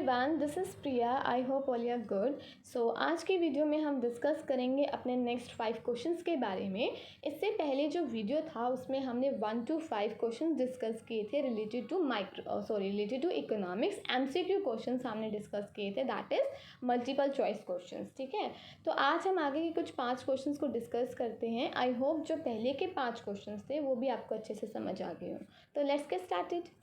Everyone, this is Priya. I hope all you are good. So आज की video में हम डिस्कस करेंगे अपने नेक्स्ट 5 क्वेश्चंस के बारे में। इससे पहले जो वीडियो था उसमें हमने 1 to 5 क्वेश्चंस डिस्कस किए थे related to economics. MCQ questions हमने डिस्कस किए थे, that is multiple choice questions. ठीक है, तो आज हम आगे के कुछ 5 क्वेश्चंस को डिस्कस करते हैं। आई होप जो पहले के 5 क्वेश्चंस थे वो भी आपको अच्छे से समझ आ गए हो। तो let's get started.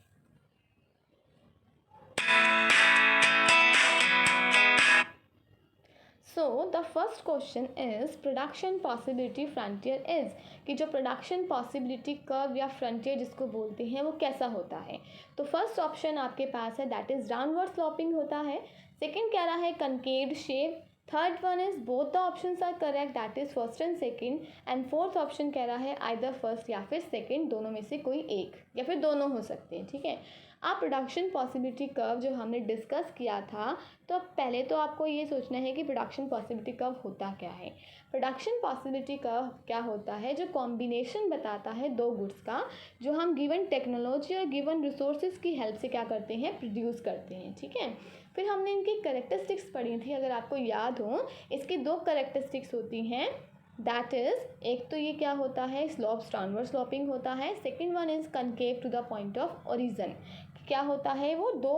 So the first question is production possibility frontier is, कि जो प्रोडक्शन पॉसिबिलिटी कर्व या फ्रंटियर जिसको बोलते हैं वो कैसा होता है। तो फर्स्ट ऑप्शन आपके पास है दैट इज डाउनवर्ड स्लोपिंग होता है। सेकंड कह रहा है concaved shape. Third one is both the options are correct, that is first and second. And fourth option कह रहा है आइदर फर्स्ट या फिर सेकंड, दोनों में से कोई एक या फिर दोनों हो सकते हैं। ठीक है, अब प्रोडक्शन पॉसिबिलिटी कर्व जो हमने डिस्कस किया था, तो पहले तो आपको ये सोचना है कि प्रोडक्शन पॉसिबिलिटी कर्व होता क्या है। प्रोडक्शन पॉसिबिलिटी कर्व क्या होता है, जो कॉम्बिनेशन बताता है दो गुड्स का, जो हम गिवन टेक्नोलॉजी और गिवन रिसोर्सेज की हेल्प से क्या करते हैं, प्रोड्यूस करते हैं। ठीक है, फिर हमने इनकी करेक्टरिस्टिक्स पढ़ी थी, अगर आपको याद हो। इसकी दो करेक्टरिस्टिक्स होती हैं, दैट इज़ एक तो ये क्या होता है, स्लोप्स डाउनवर्ड स्लोपिंग होता है। Second one is concave to the point of origin. क्या होता है वो दो,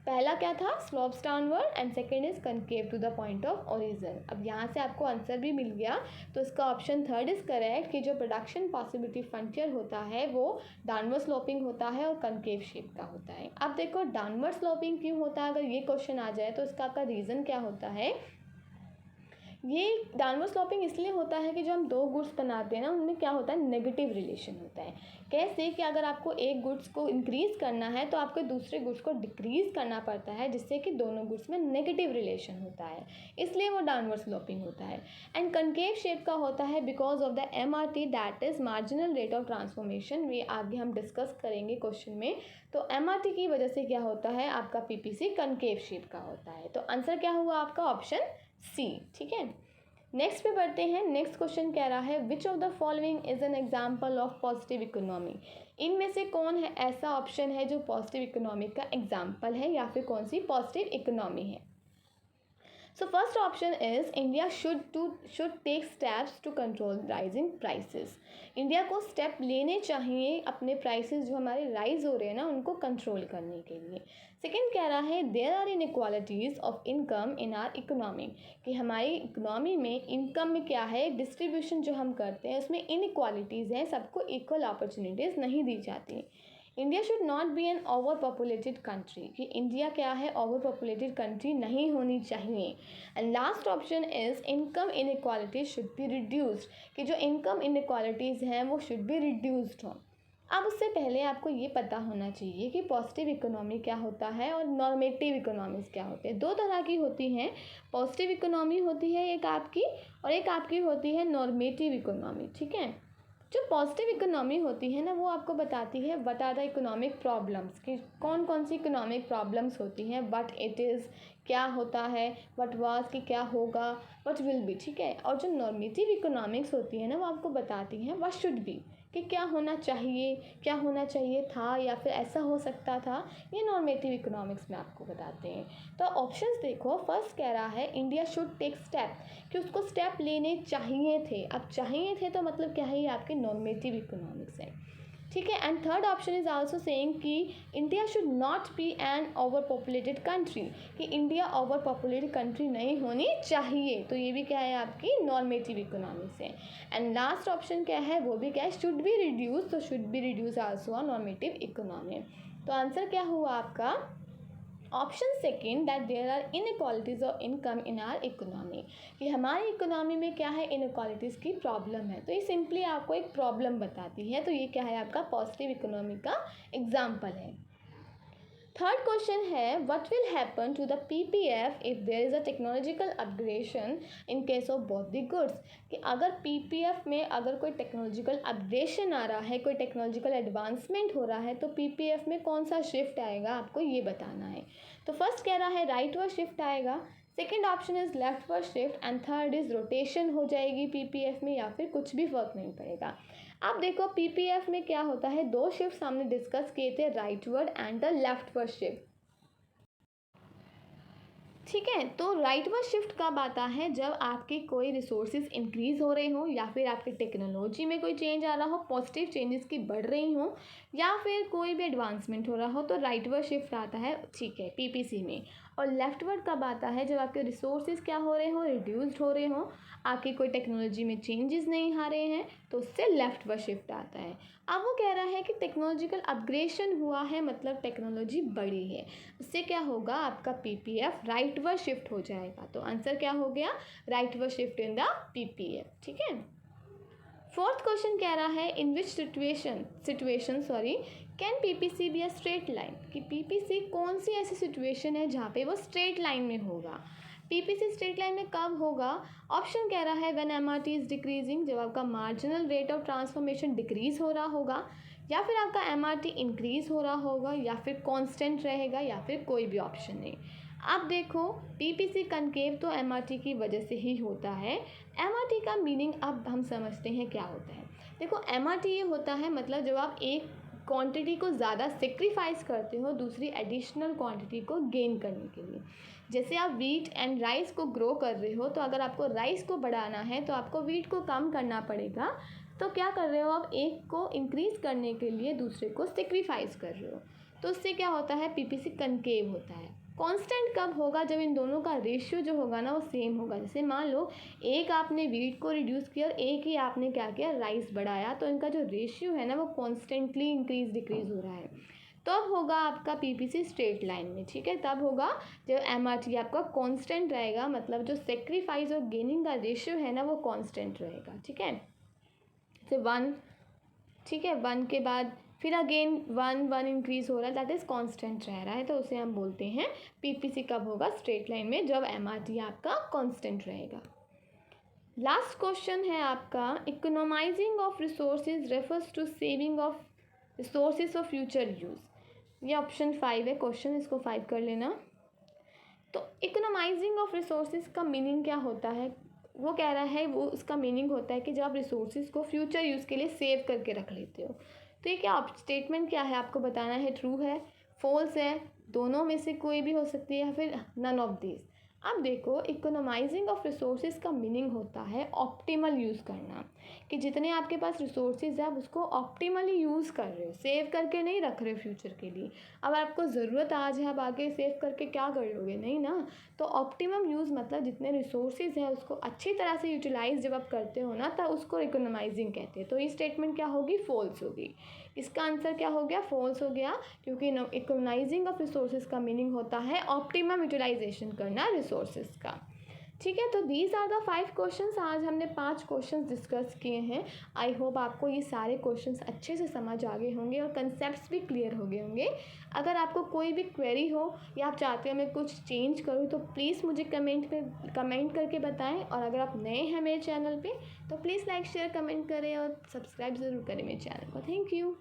पहला क्या था, slopes downward, and second is concave to the point of origin. अब यहाँ से आपको आंसर भी मिल गया, तो इसका ऑप्शन थर्ड इज करेक्ट कि जो प्रोडक्शन पॉसिबिलिटी फ्रंटियर होता है वो डाउनवर्ड स्लोपिंग होता है और कनकेव शेप का होता है। अब देखो डाउनवर्ड स्लोपिंग क्यों होता है, अगर ये क्वेश्चन आ जाए तो इसका आपका रीज़न क्या होता है। ये डाउनवर्ड स्लोपिंग इसलिए होता है कि जो हम दो गुड्स बनाते हैं ना, उनमें क्या होता है, नेगेटिव रिलेशन होता है। कैसे कि अगर आपको एक गुड्स को इंक्रीज़ करना है तो आपको दूसरे गुड्स को डिक्रीज़ करना पड़ता है, जिससे कि दोनों गुड्स में नेगेटिव रिलेशन होता है, इसलिए वो डाउनवर्ड स्लोपिंग होता है। एंड कनकेव शेप का होता है because of the MRT, that is marginal rate of transformation. वे आगे हम डिस्कस करेंगे क्वेश्चन में। तो MRT की वजह से क्या होता है, आपका PPC कनकेव शेप का होता है। तो आंसर क्या हुआ आपका, ऑप्शन सी। ठीक है, नेक्स्ट पे बढ़ते हैं। नेक्स्ट क्वेश्चन कह रहा है which of the following is an example of positive economy. इनमें से कौन है ऐसा ऑप्शन है जो पॉजिटिव इकोनॉमी का एग्जाम्पल है, या फिर कौन सी पॉजिटिव इकोनॉमी है। So first option is India should take steps to control rising prices. India को स्टेप लेने चाहिए अपने प्राइसेस जो हमारे राइज हो रहे हैं ना, उनको कंट्रोल करने के लिए। सेकेंड कह रहा है there are inequalities of income in our economy, कि हमारी इकोनॉमी में इनकम में क्या है, डिस्ट्रीब्यूशन जो हम करते हैं उसमें इनइक्वालिटीज़ हैं, सबको इक्वल अपॉर्चुनिटीज़ नहीं दी जाती। India should not be an over populated country, कि इंडिया क्या है, ओवर पॉपुलेटेड कंट्री नहीं होनी चाहिए। And last option is income inequality should be reduced, कि जो इनकम इनइक्वालिटीज़ हैं वो शुड बी रिड्यूस्ड हों। अब उससे पहले आपको ये पता होना चाहिए कि पॉजिटिव इकोनॉमी क्या होता है और नॉर्मेटिव इकोनॉमीज़ क्या होते हैं। दो तरह की होती हैं, पॉजिटिव इकोनॉमी होती है एक आपकी, और एक आपकी होती है नॉर्मेटिव इकोनॉमी। ठीक है, जो पॉजिटिव इकोनॉमी होती है ना, वो आपको बताती है what are the economic problems, कि कौन कौन सी इकोनॉमिक प्रॉब्लम्स होती हैं, व्हाट इट इज़ क्या होता है, व्हाट वाज कि क्या होगा, व्हाट विल बी। ठीक है, और जो नॉर्मेटिव इकोनॉमिक्स होती है ना, वो आपको बताती हैं व्हाट शुड बी, कि क्या होना चाहिए, क्या होना चाहिए था, या फिर ऐसा हो सकता था। ये नॉर्मेटिव इकोनॉमिक्स में आपको बताते हैं। तो ऑप्शंस देखो, फर्स्ट कह रहा है इंडिया शुड टेक स्टेप, कि उसको स्टेप लेने चाहिए थे। अब चाहिए थे तो मतलब क्या है, ये आपके नॉर्मेटिव इकोनॉमिक्स है। ठीक है, and third option is also saying कि India should not be an over populated country, कि इंडिया ओवर पॉपुलेटेड कंट्री नहीं होनी चाहिए। तो ये भी क्या है, आपकी नॉर्मेटिव इकोनॉमिक्स है। एंड लास्ट ऑप्शन क्या है, वो भी क्या है, शुड बी रिड्यूस, तो should be reduce also a normative economy. तो आंसर क्या हुआ आपका, option second, that there are inequalities of income in our economy, कि हमारी इकोनॉमी में क्या है, इनइक्वालिटीज़ की प्रॉब्लम है। तो ये सिंपली आपको एक प्रॉब्लम बताती है। तो ये क्या है, आपका पॉजिटिव इकोनॉमी का एग्जाम्पल है। थर्ड क्वेश्चन है what will happen to the PPF if there is a technological upgradation in case of both the goods, कि अगर PPF में अगर कोई टेक्नोलॉजिकल अपग्रेडेशन आ रहा है, कोई टेक्नोलॉजिकल एडवांसमेंट हो रहा है, तो PPF में कौन सा शिफ्ट आएगा, आपको ये बताना है। तो फर्स्ट कह रहा है राइट वर्ड शिफ्ट आएगा, second option is left word shift, and third is rotation हो जाएगी PPF में, या फिर कुछ भी फर्क नहीं पड़ेगा। अब देखो PPF में क्या होता है, दो शिफ्ट हमने डिस्कस किए थे, right word and the left word shift. ठीक है, तो राइटवर्ड शिफ्ट कब आता है? जब आपकी कोई रिसोर्सेज इंक्रीज़ हो रहे हों या फिर आपकी टेक्नोलॉजी में कोई चेंज आ रहा हो, पॉजिटिव चेंजेस की बढ़ रही हों या फिर कोई भी एडवांसमेंट हो रहा हो, तो राइटवर्ड शिफ्ट आता है, ठीक है, पीपीसी में। और लेफ्टवर्ड कब आता है? जब आपके रिसोर्सेज क्या हो रहे हों, रिड्यूस्ड हो रहे हों, आपकी कोई टेक्नोलॉजी में चेंजेस नहीं आ रहे हैं, तो उससे लेफ्टवर्ड शिफ्ट आता है। अब वो कह रहा है कि टेक्नोलॉजिकल अपग्रेडेशन हुआ है, मतलब टेक्नोलॉजी बढ़ी है, उससे क्या होगा? आपका पीपीएफ राइटवर्ड शिफ्ट हो जाएगा। तो आंसर क्या हो गया? Rightward shift in the PPF. ठीक है। फोर्थ क्वेश्चन कह रहा है in which situation can PPC be a straight line, कि पीपीसी कौन सी ऐसी सिचुएशन है जहाँ पे वो स्ट्रेट लाइन में होगा। पीपीसी स्ट्रेट लाइन में कब होगा? ऑप्शन कह रहा है व्हेन एमआरटी इज डिक्रीजिंग, जब आपका marginal rate of transformation decrease हो रहा होगा, या फिर आपका एमआरटी इंक्रीज हो रहा होगा, या फिर कांस्टेंट रहेगा, या फिर कोई भी ऑप्शन नहीं। अब देखो, पीपीसी कनकेव तो एमआरटी की वजह से ही होता है। एमआरटी का मीनिंग अब हम समझते हैं क्या होता है। देखो, एमआरटी ये होता है, मतलब जब आप एक क्वांटिटी को ज़्यादा सेक्रीफाइस करते हो दूसरी एडिशनल क्वांटिटी को गेन करने के लिए। जैसे आप वीट एंड राइस को ग्रो कर रहे हो, तो अगर आपको राइस को बढ़ाना है तो आपको वीट को कम करना पड़ेगा। तो क्या कर रहे हो आप? एक को इंक्रीज़ करने के लिए दूसरे को सेक्रीफाइस कर रहे हो, तो उससे क्या होता है? पीपीसी कनकेव होता है। कांस्टेंट कब होगा? जब इन दोनों का रेशियो जो होगा ना वो सेम होगा। जैसे मान लो एक आपने वीट को रिड्यूस किया और एक ही आपने क्या किया? राइस बढ़ाया, तो इनका जो रेशियो है ना वो कॉन्स्टेंटली इंक्रीज डिक्रीज हो रहा है। तब होगा आपका पीपीसी स्ट्रेट लाइन में। ठीक है, तब होगा जब एमआरटी आपका कांस्टेंट रहेगा, मतलब जो सेक्रीफाइस और गेनिंग का रेशियो है ना वो कांस्टेंट रहेगा। ठीक है, जैसे 1, ठीक है, 1 के बाद फिर अगेन 1 इंक्रीज हो रहा है, दैट इज़ कांस्टेंट रह रहा है, तो उसे हम बोलते हैं पीपीसी कब होगा? स्ट्रेट लाइन में, जब एमआरटी आपका कांस्टेंट रहेगा। लास्ट क्वेश्चन है आपका economising of resources refers to saving of resources for future use. ये ऑप्शन 5 है क्वेश्चन, इसको 5 कर लेना। तो इकोनोमाइजिंग ऑफ रिसोर्सेज का मीनिंग क्या होता है? वो कह रहा है, वो उसका मीनिंग होता है कि जब आप रिसोर्सेज को फ्यूचर यूज़ के लिए सेव करके रख लेते हो। तो ये क्या स्टेटमेंट क्या है? आपको बताना है ट्रू है, फॉल्स है, दोनों में से कोई भी हो सकती है, या फिर नन ऑफ दिस। अब देखो, इकोनोमाइजिंग ऑफ रिसोर्सेज का मीनिंग होता है ऑप्टिमल यूज़ करना, कि जितने आपके पास रिसोर्सेज है आप उसको ऑप्टिमली यूज़ कर रहे हो, सेव करके नहीं रख रहे हो फ्यूचर के लिए। अब आपको ज़रूरत आज है, आप आगे सेव करके क्या कर लोगे? नहीं ना। तो ऑप्टिमम यूज़ मतलब जितने रिसोर्सेज हैं उसको अच्छी तरह से यूटिलाइज जब आप करते हो ना, तब उसको इकोनोमाइजिंग कहते हैं। तो ये स्टेटमेंट क्या होगी? फॉल्स होगी। इसका आंसर क्या हो गया? फॉल्स हो गया, क्योंकि इकोनोमाइजिंग ऑफ रिसोर्सेज का मीनिंग होता है ऑप्टिमम यूटिलाइजेशन करना रिसोर्सेज का। ठीक है, तो दीज आर द 5 क्वेश्चंस। आज हमने 5 क्वेश्चंस डिस्कस किए हैं। आई होप आपको ये सारे क्वेश्चंस अच्छे से समझ आ गए होंगे और कंसेप्ट्स भी क्लियर हो गए होंगे। अगर आपको कोई भी क्वेरी हो या आप चाहते हो मैं कुछ चेंज करूँ, तो प्लीज़ मुझे कमेंट करके बताएं। और अगर आप नए हैं मेरे चैनल पे, तो प्लीज़ लाइक शेयर कमेंट करें और सब्सक्राइब ज़रूर करें मेरे चैनल को। Thank you.